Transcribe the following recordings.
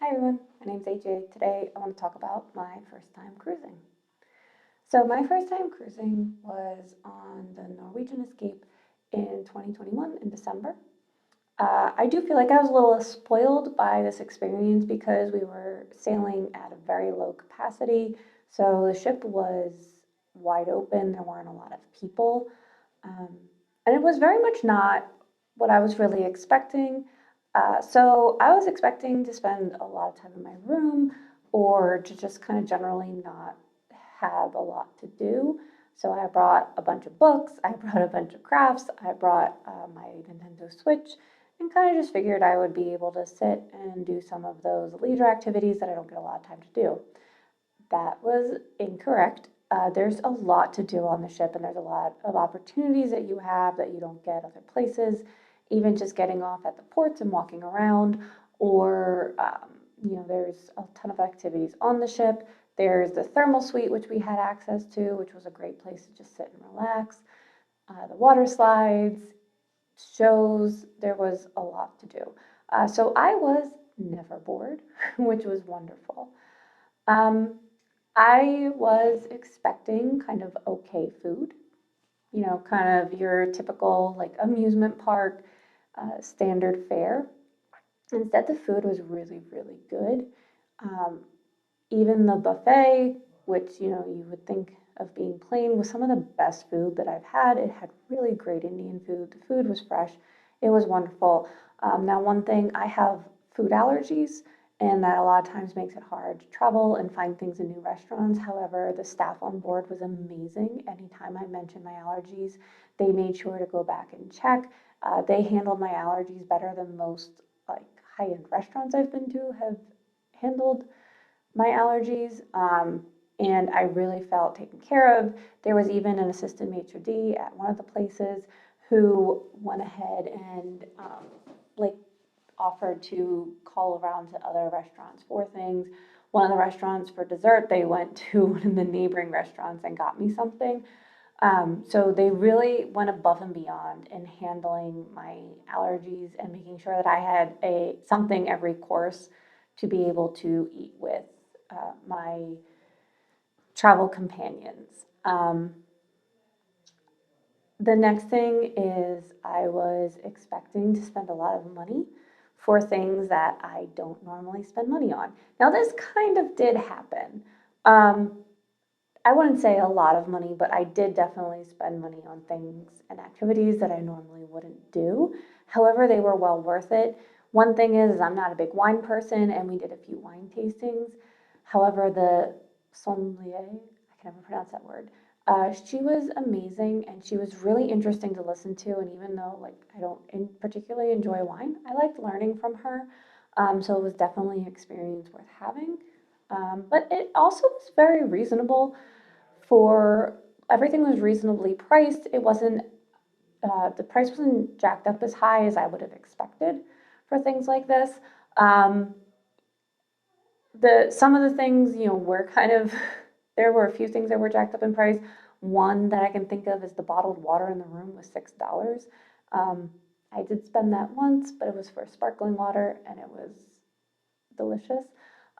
Hi everyone, my name's AJ. Today I want to talk about my first time cruising. So my first time cruising was on the Norwegian Escape in 2021 in December. I do feel like I was a little spoiled by this experience because we were sailing at a very low capacity. So the ship was wide open, there weren't a lot of people. Um, and it was very much not what I was really expecting. So I was expecting to spend a lot of time in my room or to just kind of generally not have a lot to do. So I brought a bunch of books, I brought a bunch of crafts, I brought my Nintendo Switch, and kind of just figured I would be able to sit and do some of those leisure activities that I don't get a lot of time to do. That was incorrect. There's a lot to do on the ship, and there's a lot of opportunities that you have that you don't get other places. Even just getting off at the ports and walking around, or there's a ton of activities on the ship. There's the thermal suite, which we had access to, which was a great place to just sit and relax. The water slides, shows, there was a lot to do. So I was never bored, which was wonderful. I was expecting kind of okay food, kind of your typical like amusement park standard fare. Instead, the food was really, really good. Um, Even the buffet, which you would think of being plain, was some of the best food that I've had. It had really great Indian food. The food was fresh. It was wonderful. Now, one thing, I have food allergies, and that a lot of times makes it hard to travel and find things in new restaurants. However, the staff on board was amazing. Anytime I mentioned my allergies, they made sure to go back and check. They handled my allergies better than most like high-end restaurants I've been to have handled my allergies, and I really felt taken care of. There was even an assistant maitre d' at one of the places who went ahead and like offered to call around to other restaurants for things. One of the restaurants for dessert, they went to one of the neighboring restaurants and got me something. So they really went above and beyond in handling my allergies and making sure that I had something every course to be able to eat with my travel companions. The next thing is I was expecting to spend a lot of money for things that I don't normally spend money on. Now, this kind of did happen. I wouldn't say a lot of money, but I did definitely spend money on things and activities that I normally wouldn't do. However, they were well worth it. One thing is I'm not a big wine person, and we did a few wine tastings. However, the sommelier, I can never pronounce that word, she was amazing, and she was really interesting to listen to. And even though I don't particularly enjoy wine, I liked learning from her. So it was definitely an experience worth having. But it also was very reasonable for everything was reasonably priced. It wasn't the price wasn't jacked up as high as I would have expected for things like this. Um, some of the things were kind of there were a few things that were jacked up in price. One that I can think of is the bottled water in the room was $6. I did spend that once, but it was for sparkling water and it was delicious.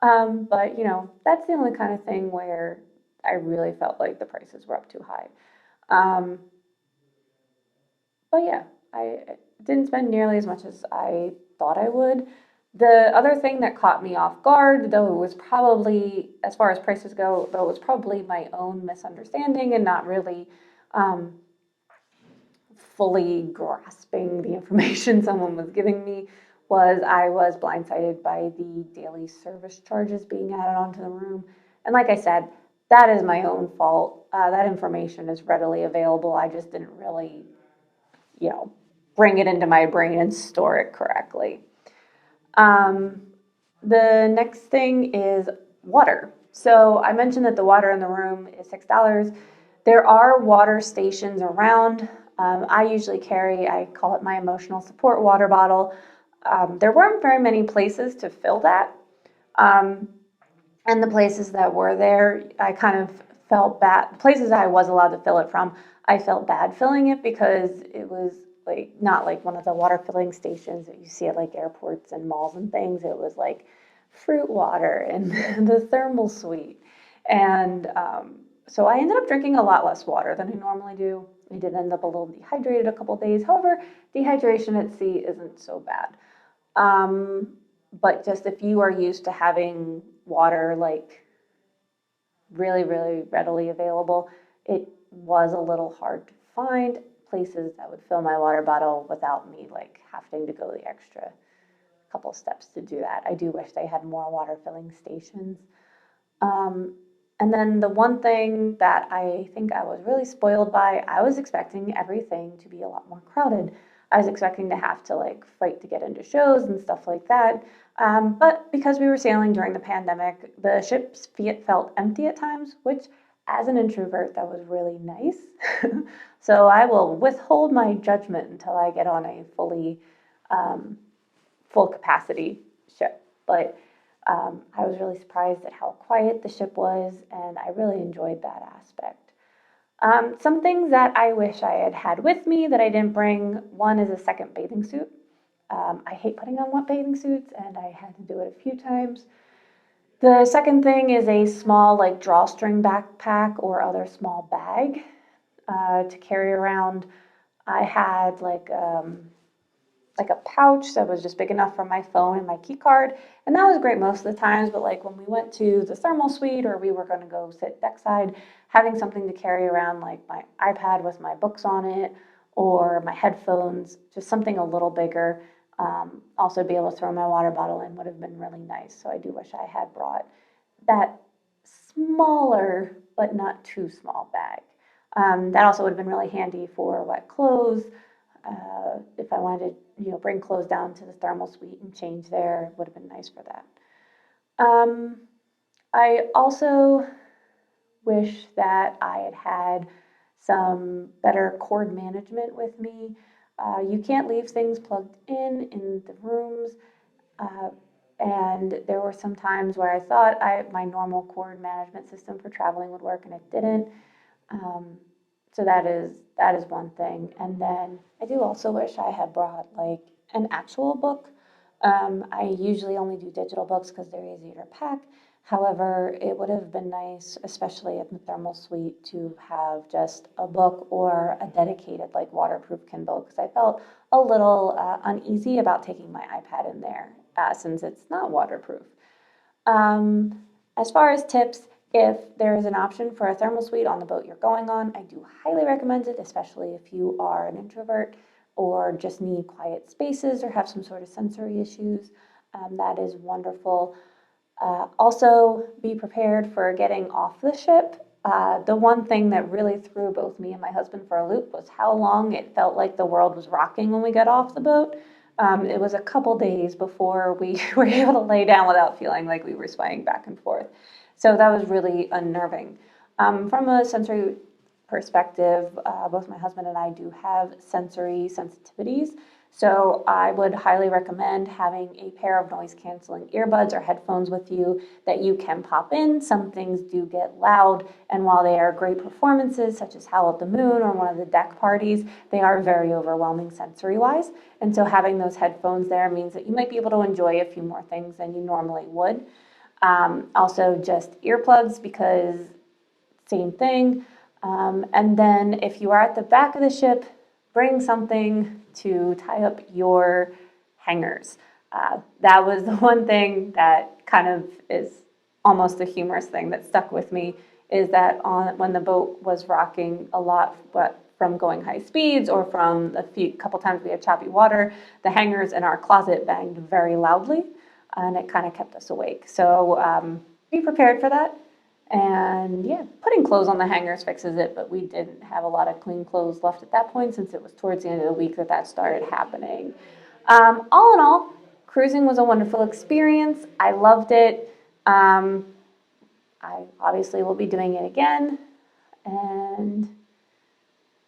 But that's the only kind of thing where I really felt like the prices were up too high. Um, but yeah, I didn't spend nearly as much as I thought I would. The other thing that caught me off guard, though it was probably, as far as prices go, though it was probably my own misunderstanding and not really um, fully grasping the information someone was giving me, was I was blindsided by the daily service charges being added onto the room. And like I said, that is my own fault. That information is readily available. I just didn't really, bring it into my brain and store it correctly. Um, the next thing is water. So I mentioned that the water in the room is $6. There are water stations around. I usually I call it my emotional support water bottle. There weren't very many places to fill that. And the places that were there, I kind of felt bad. The places I was allowed to fill it from, I felt bad filling it because it was not like one of the water filling stations that you see at like airports and malls and things. It was like fruit water and the thermal suite. And so I ended up drinking a lot less water than I normally do. I did end up a little dehydrated a couple days. However, dehydration at sea isn't so bad. But just if you are used to having water like really, really readily available, it was a little hard to find places that would fill my water bottle without me like having to go the extra couple steps to do that. I do wish they had more water filling stations. And then the one thing that I think I was really spoiled by, I was expecting everything to be a lot more crowded. I was expecting to have to like fight to get into shows and stuff like that. But because we were sailing during the pandemic, the ship's felt empty at times, which as an introvert, that was really nice. So I will withhold my judgment until I get on a full capacity ship. But I was really surprised at how quiet the ship was, and I really enjoyed that aspect. Some things that I wish I had had with me that I didn't bring, one is a second bathing suit. I hate putting on wet bathing suits, and I had to do it a few times. The second thing is a small like drawstring backpack or other small bag to carry around. I had like a pouch that was just big enough for my phone and my key card. And that was great most of the times, but like when we went to the thermal suite or we were going to go sit deckside, having something to carry around like my iPad with my books on it or my headphones, just something a little bigger. Also be able to throw my water bottle in would have been really nice. So I do wish I had brought that smaller but not too small bag. That also would have been really handy for wet clothes. If I wanted to, bring clothes down to the thermal suite and change there, it would have been nice for that. I also wish that I had had some better cord management with me. You can't leave things plugged in the rooms. And there were some times where I thought my normal cord management system for traveling would work and it didn't. So that is one thing. And then I do also wish I had brought like an actual book. I usually only do digital books because they're easier to pack. However, it would have been nice, especially at the thermal suite, to have just a book or a dedicated like waterproof Kindle because I felt a little uneasy about taking my iPad in there since it's not waterproof. As far as tips, if there is an option for a thermal suite on the boat you're going on, I do highly recommend it, especially if you are an introvert or just need quiet spaces or have some sort of sensory issues. That is wonderful. Also, be prepared for getting off the ship. The one thing that really threw both me and my husband for a loop was how long it felt like the world was rocking when we got off the boat. It was a couple days before we were able to lay down without feeling like we were swaying back and forth. So that was really unnerving. From a sensory perspective, both my husband and I do have sensory sensitivities. So I would highly recommend having a pair of noise canceling earbuds or headphones with you that you can pop in. Some things do get loud, and while they are great performances, such as Howl at the Moon or one of the deck parties, they are very overwhelming sensory-wise. And so having those headphones there means that you might be able to enjoy a few more things than you normally would. Also just earplugs because same thing. And then if you are at the back of the ship, bring something to tie up your hangers. That was the one thing that kind of is almost a humorous thing that stuck with me is that when the boat was rocking a lot, but from going high speeds or from couple times we had choppy water, the hangers in our closet banged very loudly. And it kind of kept us awake. So be prepared for that. And yeah, putting clothes on the hangers fixes it, but we didn't have a lot of clean clothes left at that point since it was towards the end of the week that started happening. All in all, cruising was a wonderful experience. I loved it. I obviously will be doing it again. And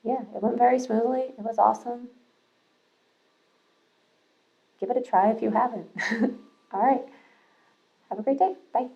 yeah, it went very smoothly. It was awesome. Give it a try if you haven't. All right. Have a great day. Bye.